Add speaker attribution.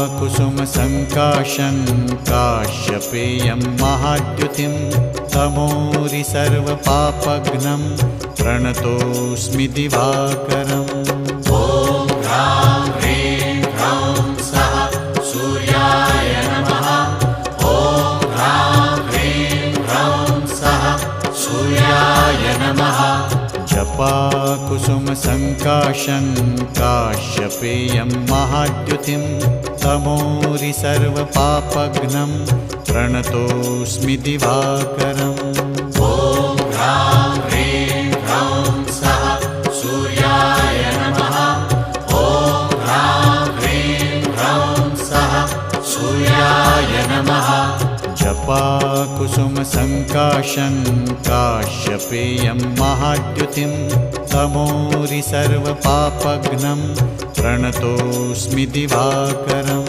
Speaker 1: कुसुमसङ्काशं काश्यपेयं महाद्युतिं तमोरि सर्वपापघ्नं प्रणतोऽस्मि दिवाकरम्। ॐ ह्रां ह्रीं ह्रौं सः सूर्याय नमः। ॐ ह्रां ह्रीं ह्रौं सः सूर्याय नमः। जपाकुसुमसङ्काशं काश्यपेयं महाद्युतिं तमोरि सर्वपापघ्नं प्रणतोऽस्मि दिवाकरम्। ॐ ह्रां ह्रीं ह्रौं सः सूर्याय नमः। ॐ ह्रां ह्रीं ह्रौं सः सूर्याय नमः। जपाकुसुमसङ्काशं काश्यपेयं महाद्युतिं तमोरि सर्वपापघ्नं प्रणतोऽस्मि दिवाकरम्।